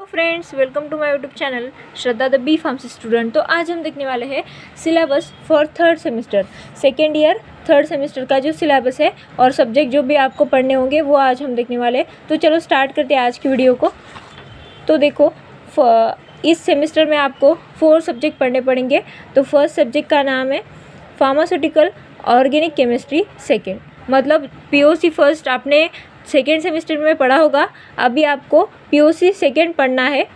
Friends, welcome to my YouTube channel Shraddha the B pharmacy student. तो आज हम देखने वाले हैं syllabus for third semester, second year third semester का जो सिलेबस है और सब्जेक्ट जो भी आपको पढ़ने होंगे वो आज हम देखने वाले हैं। तो चलो स्टार्ट करते हैं आज की वीडियो को। तो देखो, इस सेमेस्टर में आपको 4 सब्जेक्ट पढ़ने पड़ेंगे। तो फर्स्ट सब्जेक्ट का नाम है फार्मास्यूटिकल ऑर्गेनिक केमिस्ट्री सेकेंड, मतलब पीओसी फर्स्ट आपने सेकेंड सेमेस्टर में पढ़ा होगा, अभी आपको पीओसी सेकेंड पढ़ना है।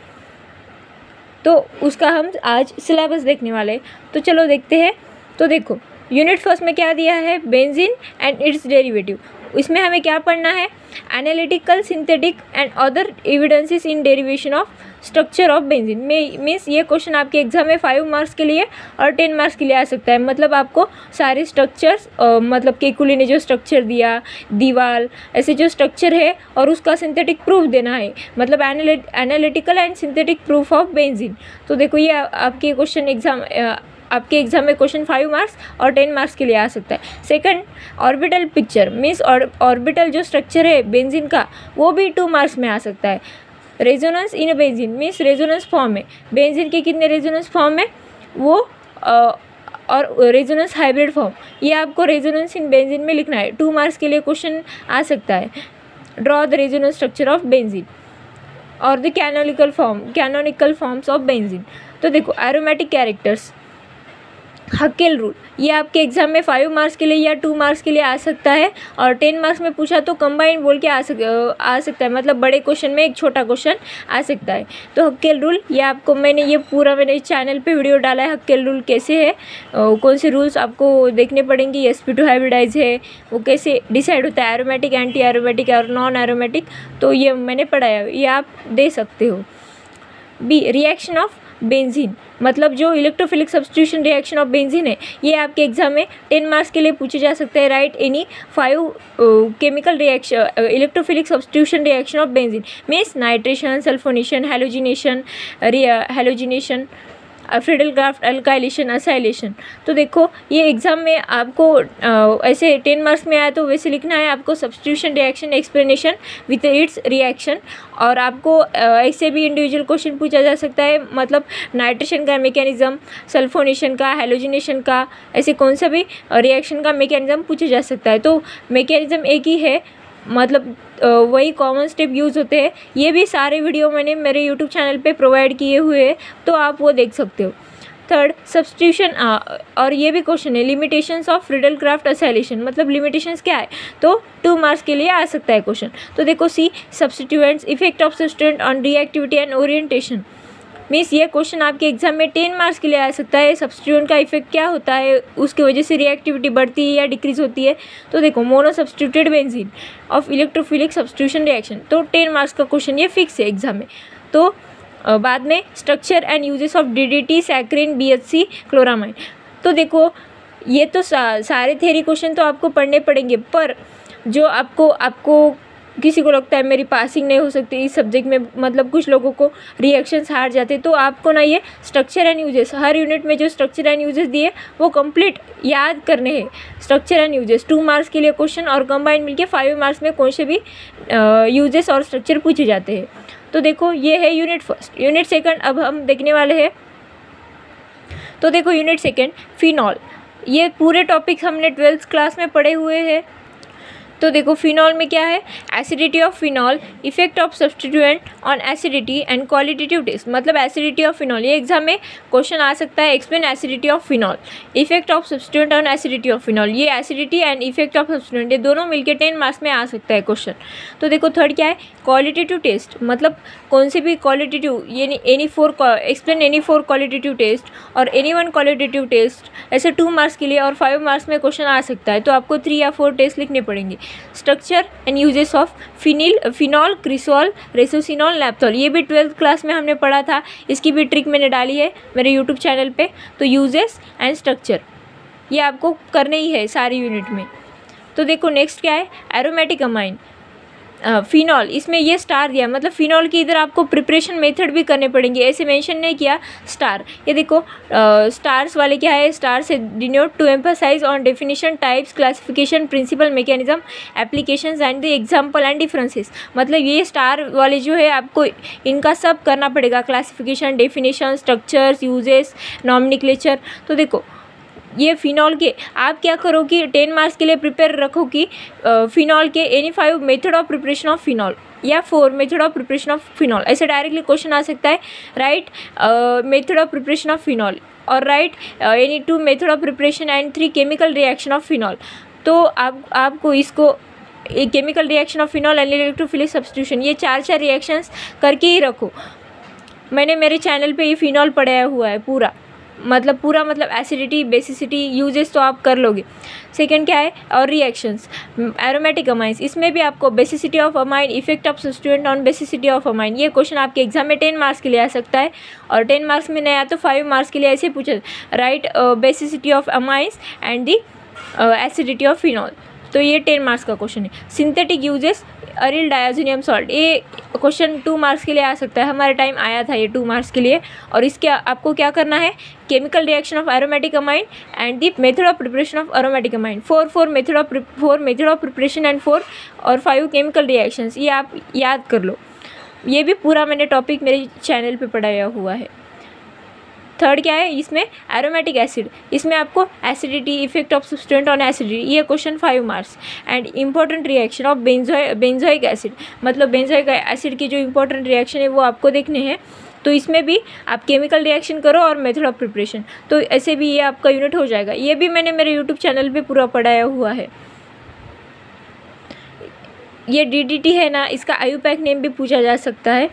तो उसका हम आज सिलेबस देखने वाले हैं। तो चलो देखते हैं। तो देखो, यूनिट फर्स्ट में क्या दिया है, बेंजीन एंड इट्स डेरिवेटिव। इसमें हमें क्या पढ़ना है, analytical synthetic and other evidences in derivation of structure of benzene. Means ये क्वेश्चन आपके एग्जाम में 5 मार्क्स के लिए और 10 मार्क्स के लिए आ सकता है। मतलब आपको सारे स्ट्रक्चर्स, मतलब केकुली ने जो स्ट्रक्चर दिया, दीवार, ऐसे जो स्ट्रक्चर है और उसका सिंथेटिक प्रूफ देना है, मतलब analytical and synthetic proof of benzene. तो देखो, ये आपके एग्जाम में क्वेश्चन 5 मार्क्स और 10 मार्क्स के लिए आ सकता है। Second, orbital picture, means orbital जो स्ट्रक्चर है बेंजीन का वो भी 2 मार्क्स में आ सकता है। Resonance in benzene, means resonance form है, बेंजीन के कितने रेजोनेंस फॉर्म है वो, और रेजोनेंस हाइब्रिड फॉर्म, ये आपको रेजोनेंस इन बेंजीन में लिखना है। 2 मार्क्स के लिए क्वेश्चन आ सकता है। Draw the resonance structure of benzene और the canonical forms of benzene. तो देखो, एरोमेटिक कैरेक्टर्स, हकेल रूल, ये आपके एग्जाम में 5 मार्क्स के लिए या 2 मार्क्स के लिए आ सकता है, और 10 मार्क्स में पूछा तो कंबाइन बोल के आ सकता है, मतलब बड़े क्वेश्चन में एक छोटा क्वेश्चन आ सकता है। तो हकेल रूल, ये आपको मैंने चैनल पे वीडियो डाला है, हकेल रूल कैसे है, कौन से रूल्स आपको देखने पड़ेंगे, sp2 हाइब्रिडाइज है वो कैसे डिसाइड होता है, एरोमेटिक, एंटी एरोमेटिक और नॉन एरोमेटिक, तो ये मैंने पढ़ाया है, ये आप दे सकते हो। बी, रिएक्शन ऑफ बेंजीन, मतलब जो electrophilic substitution reaction of benzene है, ये आपके एग्जाम में 10 मार्क्स के लिए पूछे जा सकते हैं। Write any 5 chemical reaction, electrophilic substitution reaction of benzene, means nitration, sulphonation, halogenation, Friedel Crafts, alkylation, acylation. तो देखो, ये एग्जाम में आपको ऐसे 10 मार्क्स में आया तो वैसे लिखना है आपको, substitution reaction explanation with its reaction. और आपको ऐसे भी इंडिविजुअल क्वेश्चन पूछा जा सकता है, मतलब नाइट्रेशन का मैकेनिज्म, सल्फोनेशन का, हैलोजिनेशन का, ऐसे कौन सा भी रिएक्शन का मैकेनिज्म पूछा जा सकता है। तो मैकेनिज्म एक ही है, मतलब वही कॉमन स्टेप यूज़ होते हैं। ये भी सारे वीडियो मैंने मेरे यूट्यूब चैनल पे प्रोवाइड किए हुए हैं, तो आप वो देख सकते हो। थर्ड, सब्स्टिट्यूशन, और ये भी क्वेश्चन है, लिमिटेशंस ऑफ फ्रीडलक्राफ्ट असाइलेशन, मतलब लिमिटेशंस क्या है, तो 2 मार्क्स के लिए आ सकता है क्वेश्चन। तो देखो, see, substituents, effect of substituent on reactivity and orientation, means ये क्वेश्चन आपके एग्जाम में 10 मार्क्स के लिए आ सकता है। सब्स्टिट्यूएंट का इफेक्ट क्या होता है, उसकी वजह से रिएक्टिविटी बढ़ती है या डिक्रीज होती है। तो देखो, mono substituted benzene of electrophilic substitution reaction, तो 10 मार्क्स का क्वेश्चन ये फिक्स है एग्जाम में। तो बाद में structure and uses of DDT, saccharine, BHC, chloramine. तो देखो, ये तो सारे थ्योरी क्वेश्चन तो आपको पढ़ने पड़ेंगे, पर जो आपको किसी को लगता है मेरी पासिंग नहीं हो सकती इस सब्जेक्ट में, मतलब कुछ लोगों को रिएक्शंस हार जाते, तो आपको ना ये structure and uses, her unit में जो स्ट्रक्चर एंड यूजेस दिए वो कंप्लीट याद करने हैं। स्ट्रक्चर एंड यूजेस 2 मार्क्स के लिए क्वेश्चन, और कंबाइन मिलके 5 मार्क्स में कौन से भी यूजेस और स्ट्रक्चर पूछे जाते हैं। तो देखो, ये है यूनिट फर्स्ट। यूनिट सेकंड अब हम देखने वाले हैं। तो देखो, यूनिट सेकंड फिनॉल, ये पूरे टॉपिक हमने 12th क्लास में पढ़े हुए हैं। तो देखो, फिनॉल में क्या है, acidity of phenol, effect of substituent on acidity and qualitative test, मतलब एसिडिटी ऑफ फिनॉल, ये एग्जाम में क्वेश्चन आ सकता है। Explain acidity of phenol, effect of substituent on acidity of phenol, ये acidity and effect of substituent, ये दोनों मिलकर 10 मार्क्स में आ सकता है क्वेश्चन। तो देखो, थर्ड क्या है, क्वालिटेटिव टेस्ट, मतलब कौन से भी क्वालिटेटिव, ये एक्सप्लेन एनी 4 क्वालिटेटिव टेस्ट और एनी 1 क्वालिटेटिव टेस्ट, ऐसे 2 मार्क्स के लिए और 5 मार्क्स में क्वेश्चन आ सकता है। तो आपको 3 या 4 टेस्ट लिखने पड़ेंगे। Structure and uses of phenol, cresol, resorcinol, naphthol, ये भी 12th क्लास में हमने पढ़ा था, इसकी भी ट्रिक मैंने डाली है मेरे यूट्यूब चैनल पे। तो यूजेस एंड स्ट्रक्चर ये आपको करने ही है सारी यूनिट में। तो देखो, नेक्स्ट क्या है, एरोमेटिक अमाइन, फिनॉल, इसमें ये स्टार दिया, मतलब फिनॉल की इधर आपको प्रिपरेशन मेथड भी करने पड़ेंगे, ऐसे मेंशन नहीं किया स्टार। ये देखो स्टार्स वाले क्या है, स्टार से denote to emphasise on definition, types, classification, principle, mechanism, applications and the example and differences. मतलब ये स्टार वाले जो है आपको इनका सब करना पड़ेगा, classification, definition, structures, uses, nomenclature. तो देखो ये फिनॉल के आप क्या करो कि 10 मार्क्स के लिए प्रिपेयर रखो कि फिनॉल के any 5 method of preparation of phenol या 4 method of preparation of phenol, ऐसे डायरेक्टली क्वेश्चन आ सकता है। Write method of preparation of phenol और write any 2 method of preparation and 3 chemical reaction of phenol. तो आपको इसको एक chemical reaction of phenol and electrophilic substitution, ये 4 रिएक्शंस करके ही रखो। मैंने मेरे चैनल पे ये फिनॉल पढ़ाया हुआ है पूरा मतलब एसिडिटी, बेसिसिटी, यूजेस तो आप कर लोगे। सेकंड क्या है, और रिएक्शंस, एरोमेटिक अमाइंस, इसमें भी आपको basicity of amine, effect of substituent on basicity of amine, ये क्वेश्चन आपके एग्जाम में 10 मार्क्स के लिए आ सकता है। और 10 मार्क्स में नहीं आया तो 5 मार्क्स के लिए ऐसे पूछा, write basicity of amines and the acidity of phenol, तो ये 10 मार्क्स का क्वेश्चन है। Synthetic uses, aryl diazonium salt, ये क्वेश्चन 2 मार्क्स के लिए आ सकता है, हमारे टाइम आया था ये 2 मार्क्स के लिए। और इसके आपको क्या करना है, chemical reaction of aromatic amine and the method of preparation of aromatic amine, 4 method of preparation and 4 और 5 केमिकल रिएक्शंस, ये आप याद कर लो। ये भी पूरा मैंने टॉपिक मेरे चैनल पे पढ़ाया हुआ है। थर्ड क्या है, इसमें एरोमेटिक एसिड, इसमें आपको acidity, effect of substituent on acidity, ये question 5 marks. And important reaction of benzoic acid, मतलब बेंजोइक एसिड की जो इंपॉर्टेंट रिएक्शन है वो आपको देखने हैं। तो इसमें भी आप केमिकल रिएक्शन करो और मेथड ऑफ प्रिपरेशन, तो ऐसे भी ये आपका यूनिट हो जाएगा। ये भी मैंने मेरे यूट्यूब चैनल पे पूरा पढ़ाया हुआ है। ये DDT है ना, इसका आयुपैक नेम भी पूछा जा सकता है,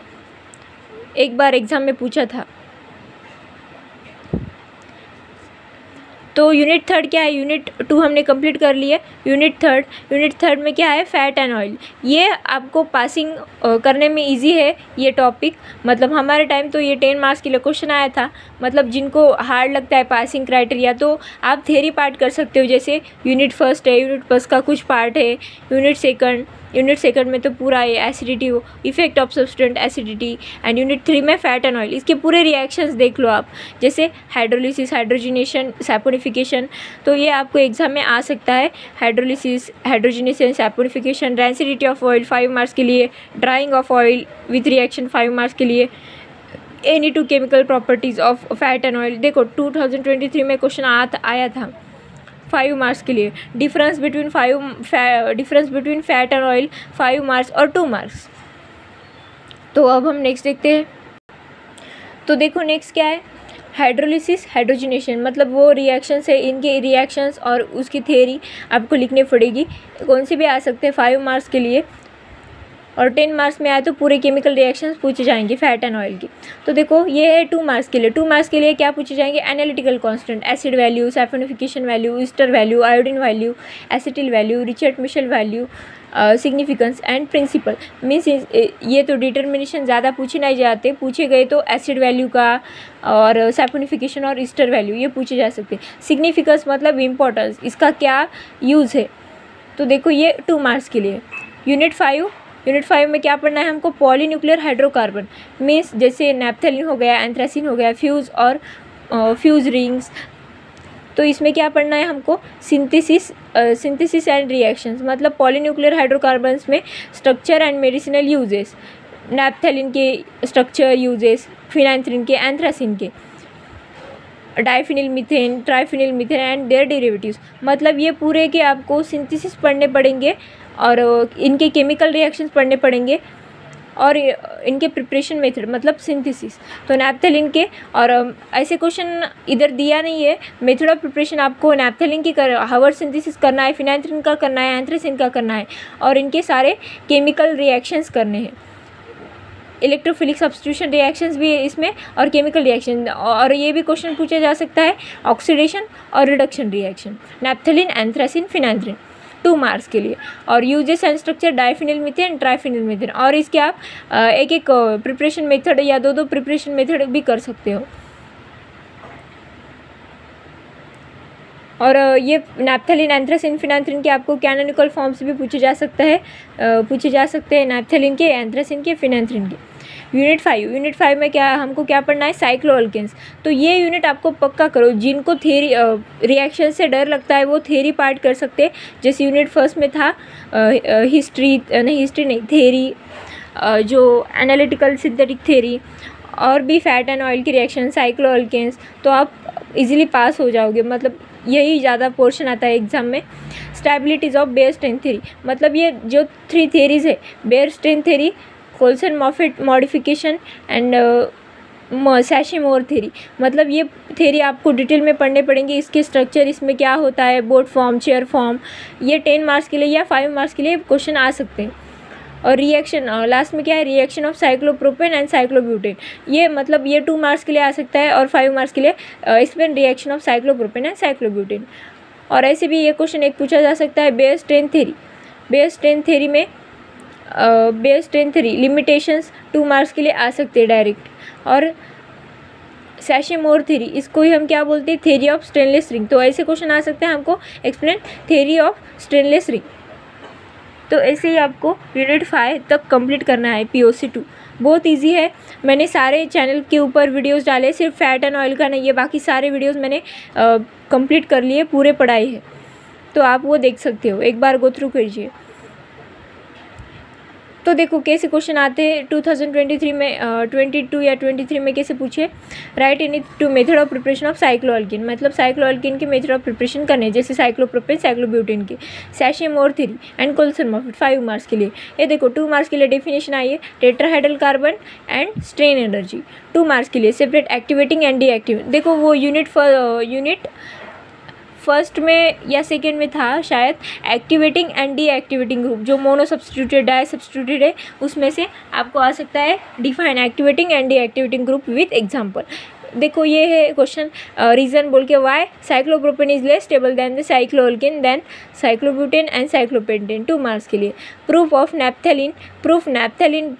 एक बार एग्जाम में पूछा था। तो यूनिट थर्ड क्या है, यूनिट 2 हमने कंप्लीट कर लिया। यूनिट थर्ड में क्या है, फैट एंड ऑयल, ये आपको पासिंग करने में इजी है ये टॉपिक, मतलब हमारे टाइम तो ये 10 मार्क्स के लिए क्वेश्चन आया था। मतलब जिनको हार्ड लगता है पासिंग क्राइटेरिया तो आप थ्योरी पार्ट कर सकते हो, जैसे यूनिट फर्स्ट है, यूनिट फर्स्ट का कुछ पार्ट है, यूनिट सेकंड में तो पूरा है एसिडिटी हो, effect of substituent acidity, and unit 3 में फैट एंड ऑयल, इसके पूरे रिएक्शंस देख लो आप, जैसे हाइड्रोलिसिस, हाइड्रोजिनेशन, सैपोनिफिकेशन, तो ये आपको एग्जाम में आ सकता है। Hydrolysis, hydrogenation, saponification, rancidity of oil 5 marks के लिए, drying of oil with reaction 5 marks के लिए, any 2 chemical properties of fat and oil, देखो 2023 में क्वेश्चन आया था 5 मार्क्स के लिए। Difference between fat and oil 5 marks और 2 मार्क्स। तो अब हम नेक्स्ट देखते हैं। तो देखो नेक्स्ट क्या है, हाइड्रोलिसिस, हाइड्रोजिनेशन, मतलब वो रिएक्शंस है, इनके रिएक्शंस और उसकी थ्योरी आपको लिखनी पड़ेगी। कौन से भी आ सकते हैं 5 मार्क्स के लिए, और 10 मार्क्स में आए तो पूरे केमिकल रिएक्शंस पूछे जाएंगे फैट एंड ऑयल की। तो देखो ये है 2 मार्क्स के लिए। 2 मार्क्स के लिए क्या पूछे जाएंगे, analytical constant, acid value, saponification value, ester value, iodine value, acetyl value, Richard Mitchell value, significance and principle. Means ये तो डिटर्मिनेशन ज़्यादा पूछे नहीं जाते, पूछे गए तो एसिड वैल्यू का और सैपोनिफिकेशन और ईस्टर वैल्यू ये पूछे जा सकते हैं। सिग्निफिकेंस मतलब इम्पोर्टेंस, इसका क्या यूज़ है। तो देखो ये 2 मार्क्स के लिए। यूनिट 5 में क्या पढ़ना है हमको, पॉलीन्यूक्लियर हाइड्रोकार्बन, मीन्स जैसे नैप्थेलिन हो गया, एंथ्रासिन हो गया, फ्यूज़ और फ्यूज़ रिंग्स। तो इसमें क्या पढ़ना है हमको, सिंथेसिस एंड रिएक्शंस, मतलब पॉलीन्यूक्लियर हाइड्रोकार्बन्स में structure and medicinal uses, naphthalene के स्ट्रक्चर यूजेस, फिनाइथ्रिन के, एंथ्रासिन के, diphenyl methane, triphenyl methane and their derivatives, मतलब ये पूरे के आपको सिंथेसिस पढ़ने पड़ेंगे और इनके केमिकल रिएक्शंस पढ़ने पड़ेंगे और इनके प्रिपरेशन मेथड मतलब सिंथेसिस। तो नैप्थेलिन के, और ऐसे क्वेश्चन इधर दिया नहीं है, मेथड ऑफ प्रिपरेशन आपको नैप्थेलिन की हावर्ड सिंथेसिस करना है, फिनाइथ्रिन का करना है, एंथ्रासिन का करना है, और इनके सारे केमिकल रिएक्शंस करने हैं। इलेक्ट्रोफिलिक सब्स्टिट्यूशन रिएक्शंस भी है इसमें और केमिकल रिएक्शन, और ये भी क्वेश्चन पूछा जा सकता है ऑक्सीडेशन और reduction reaction, naphthalene, anthracene, phenanthrene, 2 marks के लिए। और uses and structure, diphenyl methane, triphenyl methane, और इसके आप एक प्रिपरेशन मेथड या 2 प्रिपरेशन मेथड भी कर सकते हो। और ये नैप्थेलिन, एंथ्रासिन, फिनांथ्रिन के आपको कैनोनिकल फॉर्म्स भी पूछे जा सकते हैं नैप्थेलिन के, एंथ्रासिन के, फिनांथ्रिन के। यूनिट 5 में क्या हमको क्या पढ़ना है, साइक्लोअल्केन्स। तो ये यूनिट आपको पक्का करो, जिनको थेरी रिएक्शन से डर लगता है वो थेरी पार्ट कर सकते हैं, जैसे यूनिट 1 में था हिस्ट्री नहीं थेरी, जो एनालिटिकल सिंथेटिक थेरी, और भी फैट एंड ऑयल की रिएक्शन, साइक्लोअल्केन्स। तो आप इजीली पास हो जाओगे, मतलब यही ज़्यादा पोर्शन आता है एग्जाम में। Stabilities of Baeyer strength theory, मतलब ये जो 3 थेरीज है, Baeyer strength theory, Coulson Moffitt modification and Sachse Mohr theory, मतलब ये थ्योरी आपको डिटेल में पढ़ने पड़ेंगे, इसके स्ट्रक्चर, इसमें क्या होता है, बोट फॉर्म, चेयर फॉर्म। ये 10 मार्क्स के लिए या 5 मार्क्स के लिए क्वेश्चन आ सकते हैं। और रिएक्शन लास्ट में क्या है, reaction of cyclopropane and cyclobutane, ये मतलब ये 2 मार्क्स के लिए आ सकता है, और 5 मार्क्स के लिए explain reaction of cyclopropane and cyclobutane. और ऐसे भी ये क्वेश्चन एक पूछा जा सकता है, बेयर स्ट्रेंथ थ्योरी में Baeyer strength theory limitations 2 marks के लिए आ सकते हैं डायरेक्ट। और सैशी-मोर थ्योरी, इसको ही हम क्या बोलते हैं, थ्योरी ऑफ स्टेनलेस रिंग। तो ऐसे क्वेश्चन आ सकते हैं, हमको explain theory of stainless ring. तो ऐसे ही आपको यूनिट 5 तक कंप्लीट करना है POC 2। बहुत इजी है, मैंने सारे चैनल के ऊपर वीडियोस डाले, सिर्फ फैट एंड ऑयल का नहीं है, बाकी सारे वीडियोस मैंने कंप्लीट कर लिए, पूरे पढ़ाई है, तो आप वो देख सकते हो, एक बार गो थ्रू कीजिए। तो देखो कैसे क्वेश्चन आते हैं 2023 में, 22 या 23 में कैसे पूछे, write in two method of preparation of cycloalkane, मतलब साइक्लोअल्केन के मेथड ऑफ प्रिपरेशन करने, जैसे साइक्लोप्रोपेन, साइक्लोब्यूटेन के, सैशी-मोर थ्योरी एंड कोल्सन मॉफेट 5 मार्क्स के लिए। ये देखो 2 मार्क्स के लिए डेफिनेशन आई है, tetrahedral carbon and strain energy. 2 marks के लिए सेपरेट एक्टिवेटिंग एंड डीएक्टिवेटिंग। देखो वो यूनिट फर्स्ट में या सेकेंड में था शायद, एक्टिवेटिंग एंड डीएक्टिवेटिंग ग्रुप, जो मोनो सब्स्टिट्यूटेड, डाई सब्स्टिट्यूटेड है, उसमें से आपको आ सकता है define activating and deactivating group with example. देखो ये है क्वेश्चन, रीज़न बोल के, why cyclopropane is less stable than the cycloalkane then cyclobutane and cyclopentane. 2 marks के लिए proof of naphthalene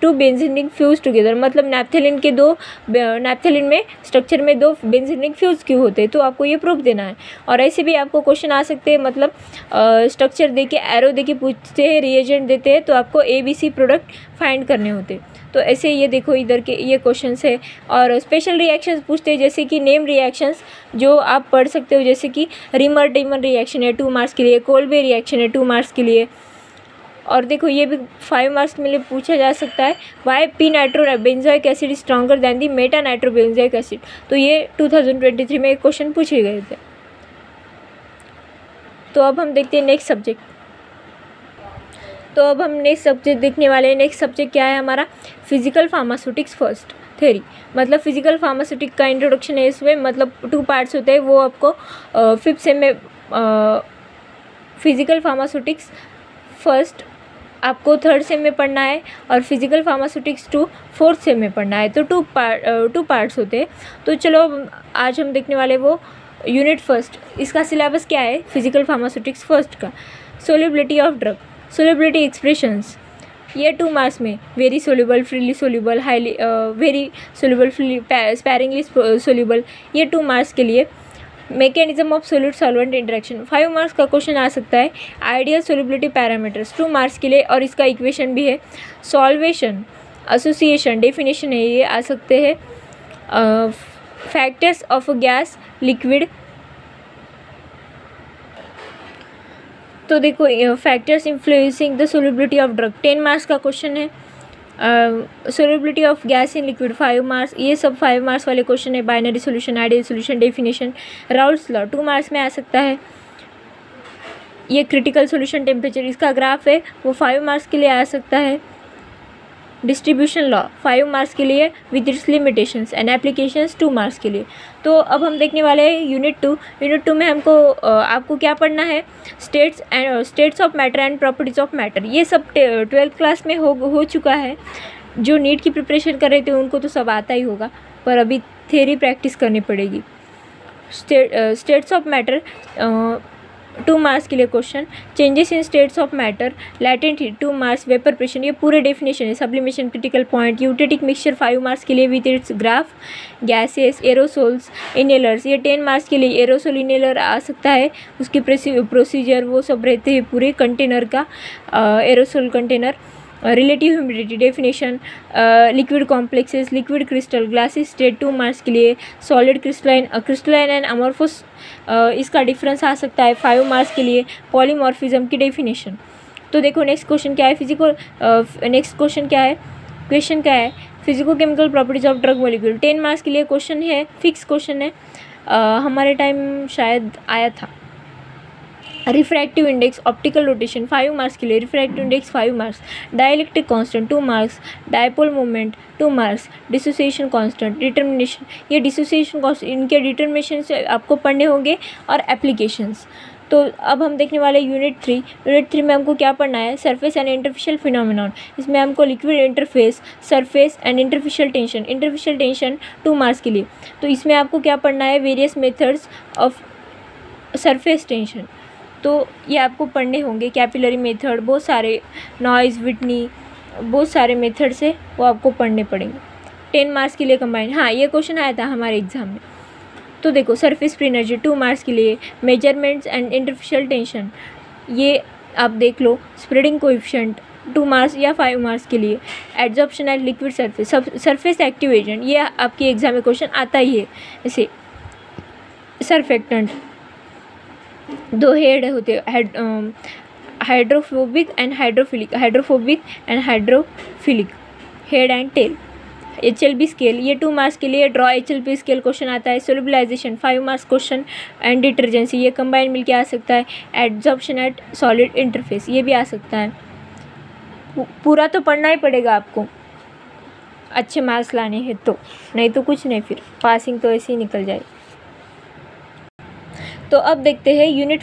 2 benzene ring fused together, मतलब नैप्थेलिन में स्ट्रक्चर में 2 बेंजीन रिंग फ्यूज क्यों होते हैं, तो आपको ये प्रूफ देना है। और ऐसे भी आपको क्वेश्चन आ सकते हैं, मतलब स्ट्रक्चर दे के, एरो दे के पूछते हैं, रिएजेंट देते हैं, तो आपको ABC प्रोडक्ट फाइंड करने होते हैं। तो ऐसे ये देखो इधर के ये क्वेश्चंस है। और स्पेशल रिएक्शंस पूछते हैं, जैसे कि नेम रिएक्शंस जो आप पढ़ सकते हो, जैसे कि रिमर-डिमर रिएक्शन है 2 मार्क्स के लिए, कोल्बे रिएक्शन है 2 मार्क्स के लिए। और देखो ये भी 5 मार्क्स में पूछा जा सकता है, why P nitro benzoic acid is stronger than the meta nitro benzoic acid. तो ये 2023 में एक क्वेश्चन पूछे गए थे। तो अब हम देखते हैं नेक्स्ट सब्जेक्ट। तो अब हम नेक्स्ट सब्जेक्ट देखने वाले हैं। नेक्स्ट सब्जेक्ट क्या है हमारा, फिजिकल फार्मास्यूटिक्स फर्स्ट थ्योरी, मतलब फिजिकल फार्मास्यूटिक का इंट्रोडक्शन है इसमें, मतलब 2 पार्ट्स होते हैं, वो आपको 5th सेम में फिजिकल फार्मास्यूटिक्स फर्स्ट आपको 3rd सेम में पढ़ना है, और फिजिकल फार्मास्यूटिक्स 2 4th सेम में पढ़ना है। तो 2 पार्ट्स होते हैं। तो चलो आज हम देखने वाले वो यूनिट फर्स्ट। इसका सिलेबस क्या है फिजिकल फार्मास्यूटिक्स फर्स्ट का, solubility of drug, solubility expressions, ये 2 मार्क्स में, very soluble, freely soluble, highly very soluble, free sparingly soluble, ये 2 मार्क्स के लिए। Mechanism of solute solvent interaction 5 marks का क्वेश्चन आ सकता है। आइडियल सोल्युबिलिटी पैरामीटर्स 2 मार्क्स के लिए, और इसका इक्वेशन भी है। सॉल्वेशन, एसोसिएशन, डेफिनेशन है, ये आ सकते हैं। फैक्टर्स ऑफ गैस लिक्विड, तो देखो factors influencing the solubility of drug 10 marks का क्वेश्चन है। Solubility of gas in liquid 5 marks, ये सब 5 मार्क्स वाले क्वेश्चन है। Binary solution, ideal solution, definition, Raoult's law 2 marks में आ सकता है। ये क्रिटिकल सोल्यूशन टेम्परेचर, इसका ग्राफ है, वो 5 मार्क्स के लिए आ सकता है। डिस्ट्रीब्यूशन लॉ 5 मार्क्स के लिए with its limitations and applications 2 marks के लिए। तो अब हम देखने वाले हैं यूनिट 2। यूनिट 2 में हमको आपको क्या पढ़ना है, states of matter and properties of matter. ये सब 12th क्लास में हो चुका है। जो नीट की प्रिपरेशन कर रहे थे उनको तो सब आता ही होगा, पर अभी थ्योरी प्रैक्टिस करनी पड़ेगी। स्टेट्स ऑफ मैटर, 2 मार्क्स के लिए question, changes in states of matter, latent heat 2 marks, vapour pressure, ये पूरे डेफिनेशन है, sublimation, critical point, eutectic mixture 5 marks के लिए with its graph, gases, aerosols, inhalers, ये 10 मार्क्स के लिए एरोसोल इनहेलर आ सकता है, उसकी प्रोसीजर वो सब रहते हैं पूरे कंटेनर का, aerosol container, relative humidity definition, liquid complexes, liquid crystal, glasses state 2 marks के लिए, सॉलिड क्रिस्टलाइन एंड अमॉर्फस, इसका डिफरेंस आ सकता है 5 मार्क्स के लिए, पॉलीमॉर्फिज्म की डेफिनेशन। तो देखो नेक्स्ट क्वेश्चन क्या है, क्वेश्चन क्या है, physico chemical properties of drug molecule, 10 marks के लिए क्वेश्चन है, फिक्स क्वेश्चन है, हमारे टाइम शायद आया था। Refractive index, optical rotation 5 marks के लिए, refractive index 5 marks, dielectric constant 2 marks, dipole moment 2 marks, dissociation constant, determination, ये डिसोसिएशन कांस्टेंट इनके डिटर्मिनेशन से आपको पढ़ने होंगे, और एप्लीकेशंस। तो अब हम देखने वाले यूनिट 3 में हमको क्या पढ़ना है, सरफेस एंड इंटरफिशियल फिनोमेनॉन, इसमें हमको liquid interface, surface and interfacial tension 2 marks के लिए। तो इसमें आपको क्या पढ़ना है, various methods of surface tension, तो ये आपको पढ़ने होंगे, कैपिलरी मेथड, बहुत सारे, नॉइज़, विटनी, बहुत सारे मेथड्स है वो आपको पढ़ने पड़ेंगे, 10 मार्क्स के लिए कंबाइन। हाँ, ये क्वेश्चन आया था हमारे एग्जाम में। तो देखो सरफेस फ्री एनर्जी 2 मार्क्स के लिए, मेजरमेंट्स एंड इंटरफिशियल टेंशन, ये आप देख लो, स्प्रेडिंग कोएफिशिएंट 2 मार्क्स या 5 मार्क्स के लिए, adsorption at liquid surface active agent, ये आपके एग्जाम में क्वेश्चन आता ही है। ऐसे सरफेक्टेंट 2 हेड होते, hydrophobic and hydrophilic, head and tail. HLB scale, ये 2 मार्क्स के लिए, ड्रॉ HLB स्केल क्वेश्चन आता है। सोलबिलाइजेशन 5 मार्क्स क्वेश्चन, एंड डिटर्जेंसी, ये कंबाइन मिलके आ सकता है। एड्जॉर्प्शन एट सॉलिड इंटरफेस, ये भी आ सकता है। पूरा तो पढ़ना ही पड़ेगा आपको, अच्छे मार्क्स लाने हैं तो, नहीं तो कुछ नहीं, फिर पासिंग तो ऐसे ही निकल जाए। तो अब देखते हैं यूनिट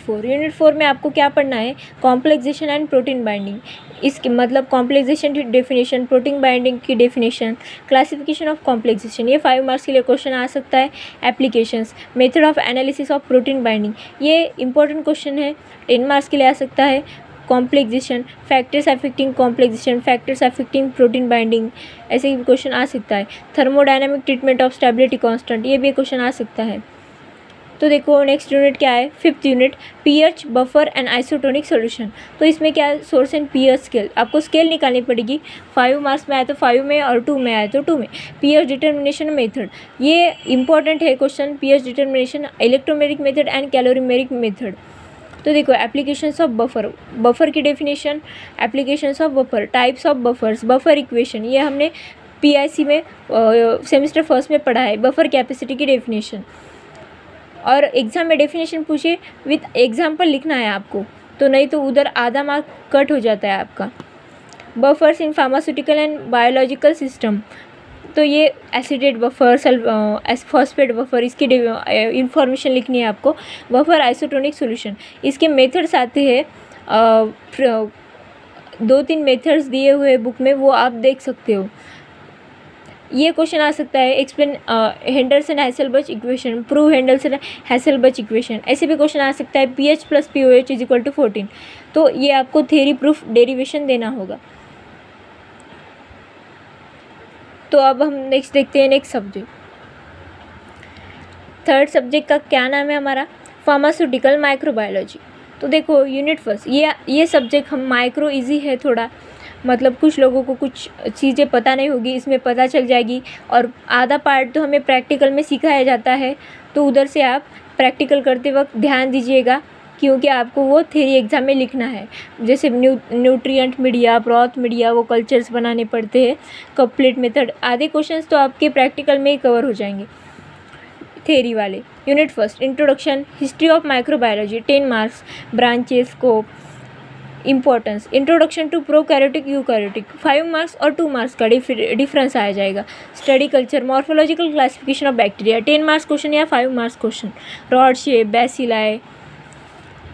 4 में आपको क्या पढ़ना है, कॉम्प्लेक्सेशन एंड प्रोटीन बाइंडिंग, इसके मतलब कॉम्प्लेक्सेशन की डेफिनेशन, प्रोटीन बाइंडिंग की डेफिनेशन, क्लासिफिकेशन ऑफ कॉम्प्लेक्सेशन, ये 5 मार्क्स के लिए क्वेश्चन आ सकता है। Applications, method of analysis of protein binding, ये इंपॉर्टेंट क्वेश्चन है, 10 मार्क्स के लिए आ सकता है। Complexation, factors affecting complexation, factors affecting protein binding, ऐसे भी क्वेश्चन आ सकता है। Thermodynamic treatment of stability constant, ये भी क्वेश्चन आ सकता है। तो देखो नेक्स्ट यूनिट क्या है, 5th unit, pH, buffer and isotonic solution. तो इसमें क्या है, सोर्स एंड पीएच स्केल, आपको स्केल निकालनी पड़ेगी। 5 मार्क्स में आया तो 5 में, और 2 में आया तो 2 में। पीएच डिटर्मिनेशन मेथड, ये इंपॉर्टेंट है question, pH determination, electromeric method and colorimetric method. तो देखो एप्लीकेशंस ऑफ बफर की definition, applications of buffer, types of buffers, buffer equation, ये हमने PIC में सेमेस्टर फर्स्ट में पढ़ा है। बफर कैपेसिटी की डेफिनेशन, और एग्ज़ाम में डेफिनेशन पूछे विथ एग्जाम्पल लिखना है आपको, तो नहीं तो उधर आधा मार्क कट हो जाता है आपका। Buffers in pharmaceutical and biological system, तो ये एसिडेट बफर, फॉस्फेट बफर, इसकी इंफॉर्मेशन लिखनी है आपको। बफर आइसोटोनिक सॉल्यूशन, इसके मेथड्स आते हैं, 2-3 मेथड्स दिए हुए बुक में, वो आप देख सकते हो। ये क्वेश्चन आ सकता है, explain Henderson Hasselbalch equation, prove Henderson Hasselbalch equation, ऐसे भी क्वेश्चन आ सकता है। pH + pOH = 14, तो ये आपको थ्योरी प्रूफ डेरिवेशन देना होगा। तो अब हम नेक्स्ट देखते हैं, नेक्स्ट सब्जेक्ट, 3rd सब्जेक्ट का क्या नाम है हमारा, फार्मास्यूटिकल माइक्रोबायोलॉजी। तो देखो यूनिट 1, ये सब्जेक्ट हम माइक्रो इजी है थोड़ा, मतलब कुछ लोगों को कुछ चीज़ें पता नहीं होगी, इसमें पता चल जाएगी। और आधा पार्ट तो हमें प्रैक्टिकल में सिखाया जाता है, तो उधर से आप प्रैक्टिकल करते वक्त ध्यान दीजिएगा, क्योंकि आपको वो थ्योरी एग्जाम में लिखना है। जैसे न्यूट्रिएंट मीडिया, ब्रॉथ मीडिया, वो कल्चर्स बनाने पड़ते हैं, कपलेट मेथड, आधे क्वेश्चंस तो आपके प्रैक्टिकल में ही कवर हो जाएंगे थ्योरी वाले। Unit 1, introduction, history of microbiology, 10 marks, branches, scope, importance, introduction to prokaryotic eukaryotic, 5 marks और 2 मार्क्स का डिफरेंस आ जाएगा। Study culture, morphological classification of bacteria, 10 marks question या 5 marks question. Rod shape, bacilli,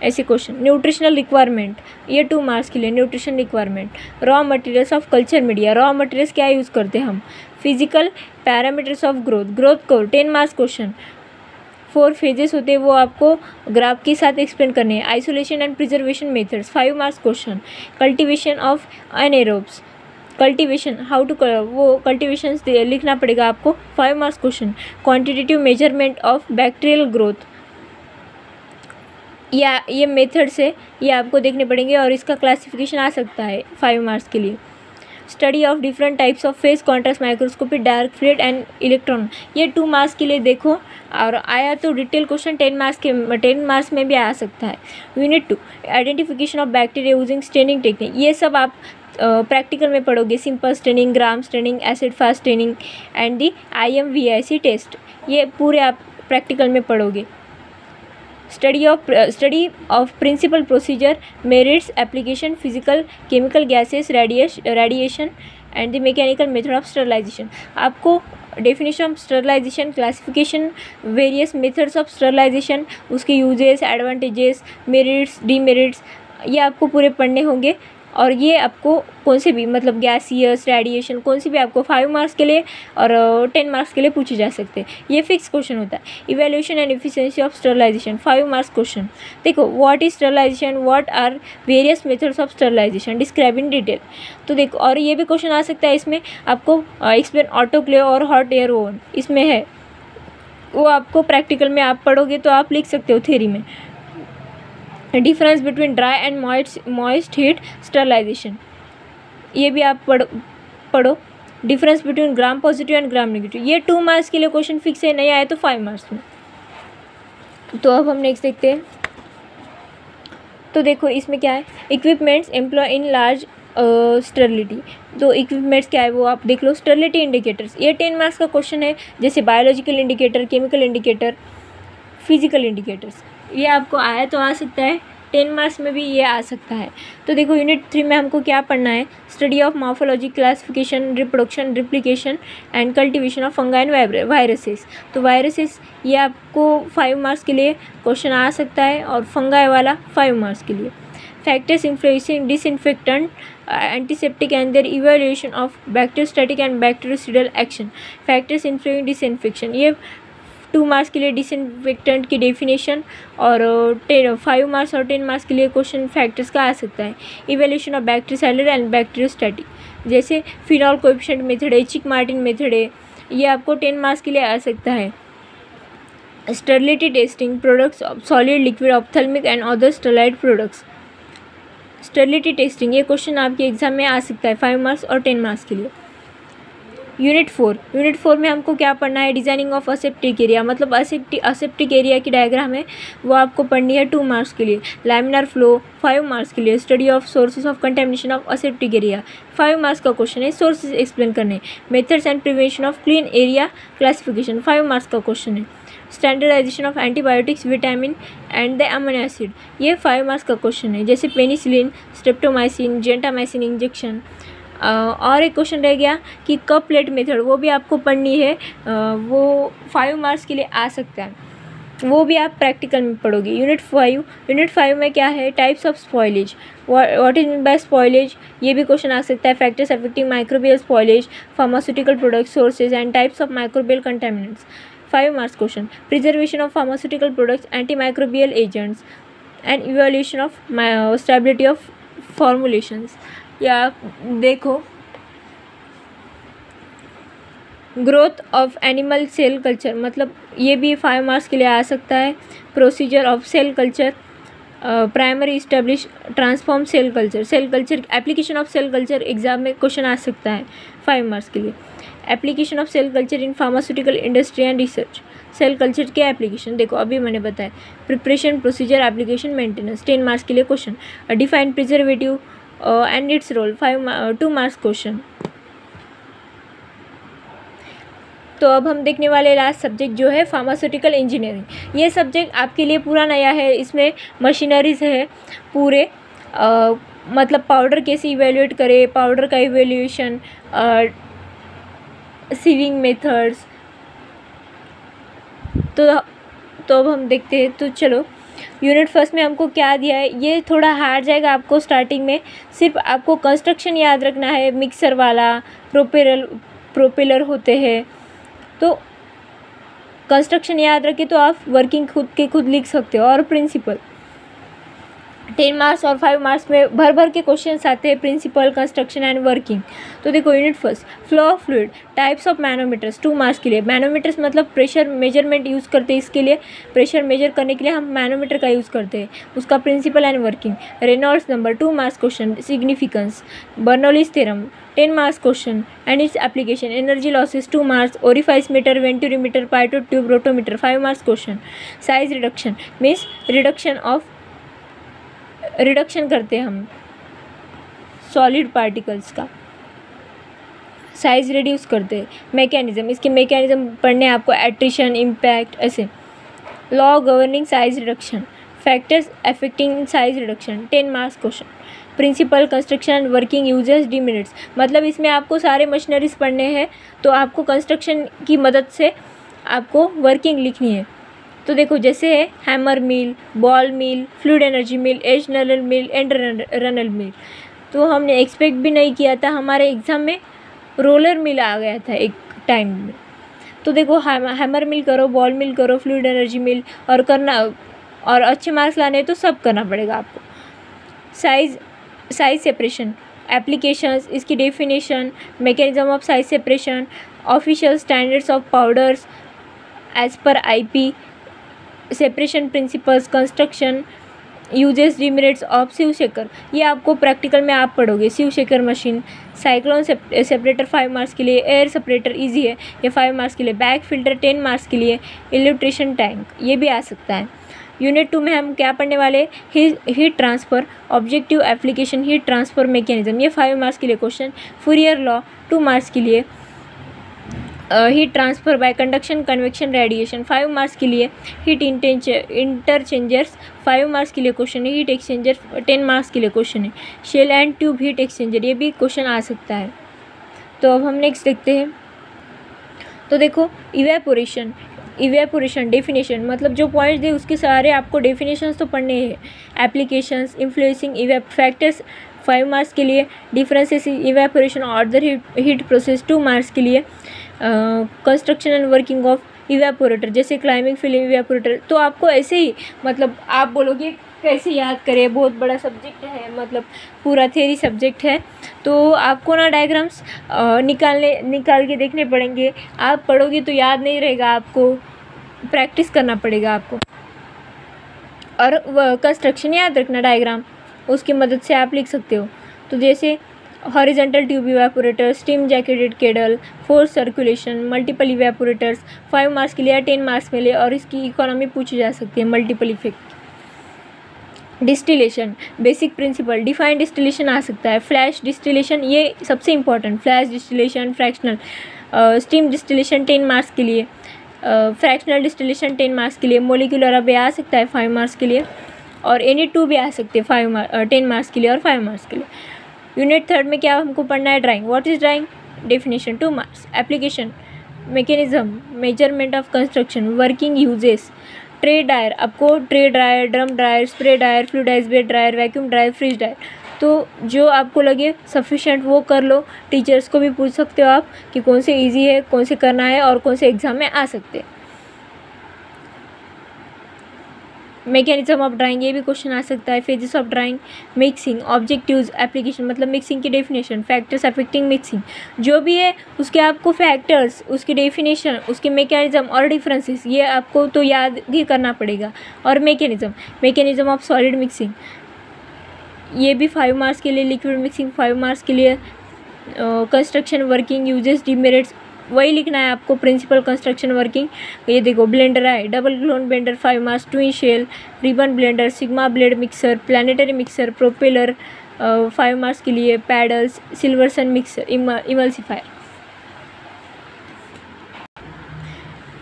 ऐसे question. Nutritional requirement, ये 2 marks के लिए, nutrition requirement. Raw materials of culture media, raw materials क्या यूज़ करते हैं हम। Physical parameters of growth, growth curve, 10 marks question. 4 phases होते हैं वो आपको ग्राफ के साथ एक्सप्लेन करने हैं। Isolation and preservation methods 5 marks question. Cultivation of anaerobes, cultivation how to वो कल्टीवेशन लिखना पड़ेगा आपको 5 marks question. Quantitative measurement of bacterial growth, या ये मेथड्स है ये आपको देखने पड़ेंगे और इसका क्लासिफिकेशन आ सकता है 5 मार्क्स के लिए। Study of different types of face contrast microscopy, dark field and electron, ये 2 मार्क्स के लिए देखो, और आया तो डिटेल क्वेश्चन 10 मार्क्स में भी आ सकता है। Unit 2 identification of bacteria using staining technique, ये सब आप प्रैक्टिकल में पढ़ोगे। Simple staining, gram staining, acid fast staining and the IMVIC test, ये पूरे आप प्रैक्टिकल में पढ़ोगे। Study of principle procedure, merits, application, physical chemical gases, radiation and the mechanical method of sterilisation, आपको definition of sterilisation, classification, various methods of sterilisation, उसके uses, advantages, merits, demerits, ये आपको पूरे पढ़ने होंगे। और ये आपको कौन से भी मतलब गैसियस, रेडिएशन, कौन सी भी आपको 5 मार्क्स के लिए और 10 मार्क्स के लिए पूछे जा सकते हैं। ये फिक्स क्वेश्चन होता है। Evaluation and efficiency of sterilisation 5 marks question. देखो what is sterilisation, what are various methods of sterilisation, describe in detail. तो देखो, और ये भी क्वेश्चन आ सकता है इसमें आपको एक्सप्लेन ऑटोक्लेव और हॉट एयर ओवन, इसमें है वो आपको प्रैक्टिकल में आप पढ़ोगे तो आप लिख सकते हो थ्योरी में। Difference between dry and moist heat sterilisation, ये भी आप पढ़ो। Difference between gram positive and gram negative, ये 2 मार्क्स के लिए क्वेश्चन फिक्स है, नहीं आए तो 5 मार्क्स में। तो अब हम नेक्स्ट देखते हैं। तो देखो इसमें क्या है, इक्विपमेंट्स एम्प्लॉय इन लार्ज स्टरलिटी, तो इक्विपमेंट्स क्या है वो आप देख लो। स्टरलिटी इंडिकेटर्स, ये 10 मार्क्स का क्वेश्चन है, जैसे biological indicator, chemical indicator, physical indicators, ये आपको आया तो आ सकता है, 10 मार्क्स में भी ये आ सकता है। तो देखो यूनिट 3 में हमको क्या पढ़ना है, study of morphology, classification, reproduction, replication and cultivation of fungi and viruses. तो वायरसेस ये आपको 5 मार्क्स के लिए क्वेश्चन आ सकता है, और फंगा वाला 5 मार्क्स के लिए। Factors influencing disinfectant, antiseptic and their evaluation of bacteriostatic and bactericidal action. Factors influencing disinfection, ये 2 मार्क्स के लिए डिसइंफेक्टेंट की डेफिनेशन, और 5 मार्क्स और 10 मार्क्स के लिए क्वेश्चन फैक्टर्स का आ सकता है। Evaluation of bacteriocidal and bacteriostatic, जैसे फिनॉल कोएफिशिएंट मेथड है, चिक मार्टिन मेथड है, ये आपको 10 मार्क्स के लिए आ सकता है। Sterility testing, products of solid, liquid, ophthalmic and other sterile products. Sterility testing, ये क्वेश्चन आपके एग्जाम में आ सकता है 5 मार्क्स और 10 मार्क्स के लिए। यूनिट 4 में हमको क्या पढ़ना है, डिजाइनिंग ऑफ असेप्टिक एरिया, मतलब असेप्टिक एरिया की डायग्राम है वो आपको पढ़नी है 2 मार्क्स के लिए। लैमिनार फ्लो 5 मार्क्स के लिए। Study of sources of contamination of aseptic area 5 marks का क्वेश्चन है, सोर्सेज एक्सप्लेन करने। Methods and prevention of clean area classification 5 marks का क्वेश्चन है। Standardisation of antibiotics, vitamin and the amino acid, ये 5 marks का question है, जैसे penicillin, streptomycin, gentamicin injection. और एक क्वेश्चन रह गया कि कप प्लेट मेथड, वो भी आपको पढ़नी है, वो 5 मार्क्स के लिए आ सकता है, वो भी आप प्रैक्टिकल में पढ़ोगे। यूनिट 5 में क्या है, types of spoilage, what is mean by spoilage, ये भी क्वेश्चन आ सकता है। Factors affecting microbial spoilage, pharmaceutical product, sources and types of microbial contaminants 5 marks question. Preservation of pharmaceutical products, anti microbial agents and evaluation of stability of formulations, या देखो growth of animal cell culture, मतलब ये भी 5 marks के लिए आ सकता है। Procedure of cell culture, primary establish transform cell culture, application of cell culture exam में क्वेश्चन आ सकता है 5 मार्क्स के लिए। Application of cell culture in pharmaceutical industry and research, cell culture के एप्लीकेशन, देखो अभी मैंने बताया। Preparation, procedure, application, maintenance 10 marks के लिए question. Define preservative and its role 2 marks question. तो अब हम देखने वाले लास्ट सब्जेक्ट जो है फार्मास्यूटिकल इंजीनियरिंग। ये सब्जेक्ट आपके लिए पूरा नया है, इसमें मशीनरीज है पूरे, मतलब पाउडर कैसे इवेल्युएट करें, पाउडर का इवेल्यूएशन, सीविंग मेथड्स। तो अब हम देखते हैं। तो चलो यूनिट 1 में हमको क्या दिया है, ये थोड़ा हार्ड जाएगा आपको स्टार्टिंग में, सिर्फ आपको कंस्ट्रक्शन याद रखना है। मिक्सर वाला, प्रोपेलर होते हैं, तो कंस्ट्रक्शन याद रखें तो आप वर्किंग खुद के खुद लिख सकते हो। और प्रिंसिपल 10 मार्क्स और 5 मार्क्स में भर भर के क्वेश्चंस आते हैं, प्रिंसिपल, कंस्ट्रक्शन एंड वर्किंग। तो देखो unit first, flow of fluid, types of manometers, 2 marks के लिए। मैनोमीटर्स मतलब प्रेशर मेजरमेंट यूज़ करते हैं, इसके लिए प्रेशर मेजर करने के लिए हम मैनोमीटर का यूज़ करते हैं, उसका principle and working. Reynolds number 2 marks question. Significance, Bernoulli's theorem 10 marks question and its application. Energy losses 2 marks. Orifice meter, venturimeter, pitot tube, rotameter 5 marks question. Size reduction means reduction करते हैं हम solid particles का, size reduce करते हैं। Mechanism, इसके mechanism पढ़ने आपको, attrition, impact, ऐसे। Law governing size reduction, factors affecting size reduction 10 marks question. Principle, construction, working, uses, demerits, मतलब इसमें आपको सारे मशीनरीज पढ़ने हैं, तो आपको कंस्ट्रक्शन की मदद से आपको वर्किंग लिखनी है। तो देखो जैसे है hammer mill, ball mill, fluid energy mill, edge runner mill, end runner mill. तो हमने एक्सपेक्ट भी नहीं किया था, हमारे एग्ज़ाम में रोलर मिल आ गया था एक टाइम में। तो देखो हैमर मिल करो, बॉल मिल करो, फ्लूइड एनर्जी मिल, और करना, और अच्छे मार्क्स लाने तो सब करना पड़ेगा आपको। साइज सेपरेशन, एप्लीकेशंस, इसकी definition, mechanism of size separation, official standards of powders as per IP, separation principles, construction, uses, demerits of sieve shaker, ये आपको प्रैक्टिकल में आप पढ़ोगे। Sieve shaker machine, cyclone separator 5 marks के लिए, एयर सेपरेटर इजी है ये 5 मार्क्स के लिए, बैक फिल्टर 10 मार्क्स के लिए, इलेक्ट्रिशियन टैंक ये भी आ सकता है। यूनिट 2 में हम क्या पढ़ने वाले, heat transfer, objective application, heat transfer mechanism, ये 5 मार्क्स के लिए क्वेश्चन। फूरियर लॉ 2 मार्क्स के लिए, heat transfer bye conduction, convection, radiation 5 marks के लिए। हीट इंटरचेंजर्स 5 मार्क्स के लिए क्वेश्चन है। हीट एक्सचेंजर 10 मार्क्स के लिए क्वेश्चन है। Shell and tube heat exchanger, ये भी क्वेश्चन आ सकता है। तो अब हम नेक्स्ट देखते हैं। तो देखो इवेपोरेशन डेफिनेशन, मतलब जो पॉइंट्स दे उसके सारे आपको डेफिनेशंस तो पढ़ने हैं। एप्लीकेशंस, इन्फ्लुएंसिंग फैक्टर्स 5 मार्क्स के लिए। डिफरेंसेस इवेपोरेशन और अदर हीट प्रोसेस 2 मार्क्स के लिए। Construction and working of evaporator, जैसे क्लाइंबिंग फिल्म इवेपोरेटर। तो आपको ऐसे ही, मतलब आप बोलोगे कैसे याद करें, बहुत बड़ा सब्जेक्ट है, मतलब पूरा थ्योरी सब्जेक्ट है, तो आपको ना डायग्राम्स निकाल के देखने पड़ेंगे। आप पढ़ोगे तो याद नहीं रहेगा, आपको प्रैक्टिस करना पड़ेगा आपको। और कंस्ट्रक्शन याद रखना, डायग्राम उसकी मदद से आप लिख सकते हो। तो जैसे horizontal tube evaporator, steam jacketed cradle, force circulation, multiple evaporators 5 marks के लिए या 10 मार्क्स में ले, और इसकी इकोनॉमी पूछी जा सकती है, multiple effect. Distillation, basic principle, defined distillation आ सकता है। फ्लैश डिस्टिलेशन, ये सबसे important, flash distillation, fractional, steam distillation 10 marks के लिए, फ्रैक्शनल डिस्टिलेशन 10 मार्क्स के लिए। मोलिकुलर अब आ सकता है 5 मार्क्स के लिए, और NA2 भी आ सकते हैं 10 मार्क्स के लिए और 5 मार्क्स के लिए। यूनिट 3 में क्या हमको पढ़ना है, drying. What is drying, definition 2 marks. Application, mechanism, measurement of construction, working, uses. Tray dryer, आपको tray dryer, drum dryer, spray dryer, fluidised bed dryer, vacuum dryer, freeze dryer, तो जो आपको लगे सफिशेंट वो कर लो। टीचर्स को भी पूछ सकते हो आप कि कौन से इजी है, कौन से करना है, और कौन से एग्जाम में आ सकते हैं। मैकेनिज्म ऑफ ड्राइंग, ये भी क्वेश्चन आ सकता है। Phases of drawing, mixing, objectives, application, मतलब मिक्सिंग की डेफिनेशन, फैक्टर्स अफेक्टिंग मिक्सिंग, जो भी है उसके आपको फैक्टर्स, उसकी डेफिनेशन, उसके मैकेनिज्म और डिफरेंसेस, ये आपको तो याद ही करना पड़ेगा। और मैकेनिज्म ऑफ सॉलिड मिक्सिंग, ये भी 5 मार्क्स के लिए। लिक्विड मिक्सिंग 5 मार्क्स के लिए। कंस्ट्रक्शन, वर्किंग, यूजेस, डिमेरिट्स वही लिखना है आपको, प्रिंसिपल, कंस्ट्रक्शन, वर्किंग। ये देखो ब्लेंडर है, double cone blender 5 marks, twin shell, ribbon blender, sigma blade mixer, planetary mixer, propeller 5 marks के लिए। Paddles, Silverson mixer, emulsifier.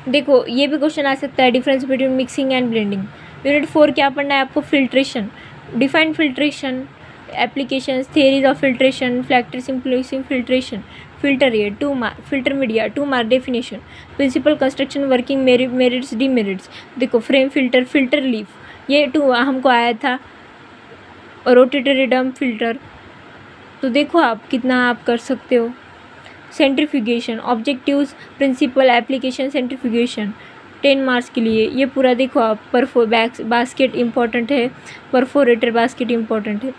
देखो ये भी क्वेश्चन आ सकता है, difference between mixing and blending. Unit 4 क्या पढ़ना है आपको, filtration, defined filtration, applications, theories of filtration, factors influencing filtration, filter ये 2 mark, filter media 2 mark, definition, principle, construction, working, merits, demerits. देखो फ्रेम फिल्टर, फिल्टर लीफ, ये 2 हमको आया था। रोटेटरी डम फिल्टर, तो देखो आप कितना आप कर सकते हो। Centrifugation, objectives, principle, application, centrifugation 10 marks के लिए। ये पूरा देखो आप, बास्केट इम्पॉर्टेंट है, परफोरेटर बास्केट इम्पॉर्टेंट है।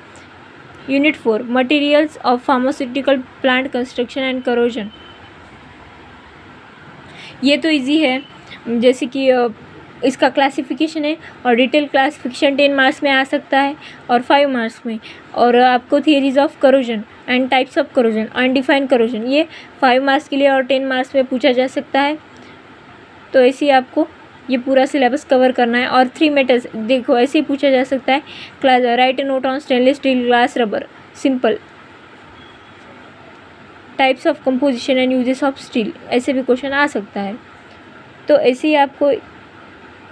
Unit 4 materials of pharmaceutical plant construction and corrosion. ये तो इजी है, जैसे कि इसका क्लासिफिकेशन है और डिटेल क्लासिफिकेशन 10 मार्क्स में आ सकता है और 5 मार्क्स में। और आपको theories of corrosion and types of corrosion, undefined corrosion, ये 5 मार्क्स के लिए और 10 मार्क्स में पूछा जा सकता है। तो ऐसे ही आपको ये पूरा सिलेबस कवर करना है। और 3 मेटल्स देखो ऐसे ही पूछा जा सकता है। Right A note on stainless steel, glass, rubber, simple. Types of composition and uses of steel, ऐसे भी क्वेश्चन आ सकता है। तो ऐसे ही आपको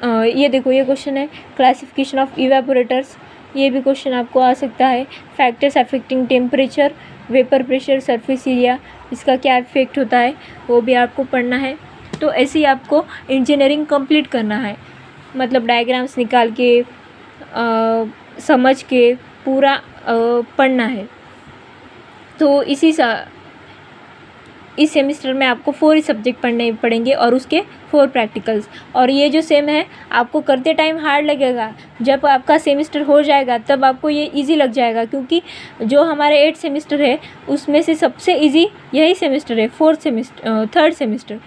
ये देखो ये क्वेश्चन है क्लासिफिकेशन ऑफ इवेपोरेटर्स, ये भी क्वेश्चन आपको आ सकता है। Factors affecting temperature, vapour pressure, surface area, इसका क्या इफेक्ट होता है वो भी आपको पढ़ना है। तो ऐसे ही आपको इंजीनियरिंग कंप्लीट करना है, मतलब डायग्राम्स निकाल के समझ के पूरा पढ़ना है। तो इस सेमेस्टर में आपको 4 ही सब्जेक्ट पढ़ने पड़ेंगे और उसके 4 प्रैक्टिकल्स। और ये जो सेम है आपको करते टाइम हार्ड लगेगा, जब आपका सेमेस्टर हो जाएगा तब आपको ये इजी लग जाएगा, क्योंकि जो हमारे 8 सेमेस्टर है उसमें से सबसे इजी यही सेमेस्टर है, 3rd सेमेस्टर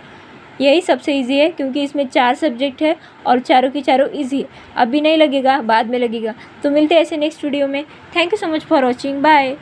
यही सबसे इजी है, क्योंकि इसमें 4 सब्जेक्ट है और चारों की चारों इजी है। अभी नहीं लगेगा, बाद में लगेगा। तो मिलते हैं ऐसे नेक्स्ट वीडियो में। Thank you so much for watching, bye.